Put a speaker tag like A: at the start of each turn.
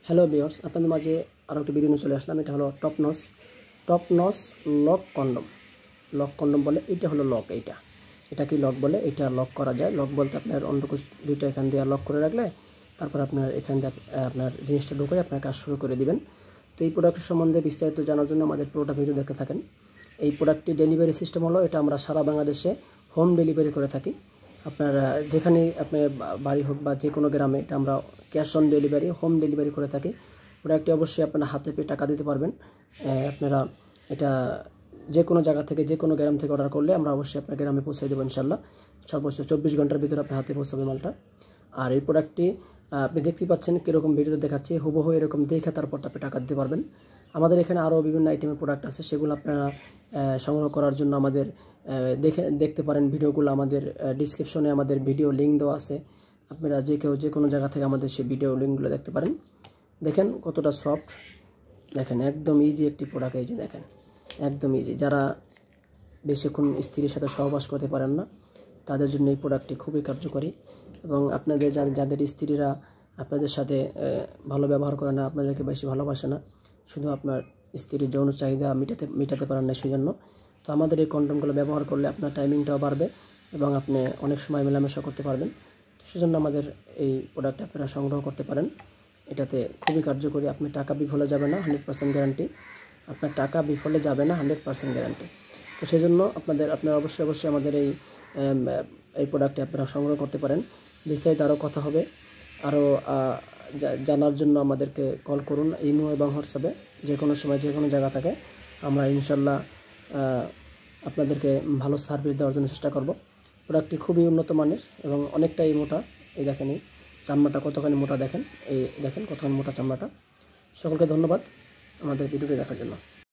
A: Hello viewers, আপনাদের মাঝে আরও একটা ভিডিও নিয়ে চলে আসলাম। এটা হলো top notch lock condom. Lock condom বলে, এটা হলো লক। এটা কি লক বলে, এটা লক করা যায়। লক বলতে আপনার অন্ডকোষ দুইটা এখান দিয়ে লক করে রাখলে তারপর আপনার এখান দিয়ে আপনার জিনিসটা ঢুকে আপনার কাজ শুরু করে দিবেন। তো এই প্রোডাক্টের সম্বন্ধে বিস্তারিত জানার জন্য আমাদের পুরোটা ভিডিও দেখতে থাকেন। এই প্রোডাক্টটি ডেলিভারি সিস্টেম হলো, এটা আমরা সারা বাংলাদেশে হোম ডেলিভারি করে থাকি। আপনার যেখানে আপনার বাড়ি হোক বা যে কোনো গ্রামে, এটা আমরা cash on delivery, home delivery করে থাকি। প্রোডাক্টটি অবশ্যই আপনারা হাতে পেয়ে টাকা দিতে পারবেন। আপনারা এটা যে কোনো জায়গা থেকে, যে কোনো গ্রাম থেকে অর্ডার করলে আমরা অবশ্যই আপনার গ্রামে পৌঁছে দেবো ইনশাল্লাহ। সর্বোচ্চ 24 ঘন্টার ভিতরে আপনার হাতে পৌঁছাবে মালটা। আর এই প্রোডাক্টটি আপনি দেখতে পাচ্ছেন কীরকম ভিডিওতে দেখাচ্ছি, হুবহু এরকম দেখে তারপর আপনি টাকা দিতে পারবেন। আমাদের এখানে আরও বিভিন্ন আইটেমের প্রোডাক্ট আছে, সেগুলো আপনারা সংগ্রহ করার জন্য আমাদের দেখতে পারেন ভিডিওগুলো। আমাদের ডিসক্রিপশনে আমাদের ভিডিও লিঙ্ক দেওয়া আছে, আপনারা যে কোনো জায়গা থেকে আমাদের সেই ভিডিও লিঙ্কগুলো দেখতে পারেন। দেখেন কতটা সফট, দেখেন একদম ইজি একটি প্রোডাক্ট। এই যে দেখেন একদম ইজি। যারা বেশিক্ষণ স্ত্রীর সাথে সহবাস করতে পারেন না, তাদের জন্য এই প্রোডাক্টটি খুবই কার্যকরী। এবং আপনাদের যাদের স্ত্রীরা আপনাদের সাথে ভালো ব্যবহার করে না, আপনাদেরকে বেশি ভালোবাসে না, শুধু আপনার স্ত্রীর যৌন চাহিদা মেটাতে পারেন না, সেই জন্য তো আমাদের এই কন্ডমগুলো ব্যবহার করলে আপনার টাইমিংটাও বাড়বে এবং আপনি অনেক সময় মেলামেশা করতে পারবেন। তো সেজন্য আমাদের এই প্রোডাক্ট আপনারা সংগ্রহ করতে পারেন। এটাতে খুবই কার্যকরী। আপনি টাকা বিফলে যাবে না, 100% গ্যারান্টি। আপনার টাকা বিফলে যাবে না, 100% গ্যারান্টি। তো সেই জন্য আপনারা অবশ্যই আমাদের এই প্রোডাক্টটি আপনারা সংগ্রহ করতে পারেন। বিস্তারিত আরও কথা হবে। আরও জানার জন্য আমাদেরকে কল করুন ইমো এবং হোয়াটসঅ্যাপে, যে কোনো সময় যে কোনো জায়গা থেকে। আমরা ইনশাল্লাহ আপনাদেরকে ভালো সার্ভিস দেওয়ার জন্য চেষ্টা করব। প্রোডাক্টটি খুবই উন্নত মানের এবং অনেকটাই মোটা। এই দেখেন এই চামড়াটা কতখানি মোটা, দেখেন এই দেখেন কতখানি মোটা চামড়াটা। সকলকে ধন্যবাদ আমাদের ভিডিওটি দেখার জন্য।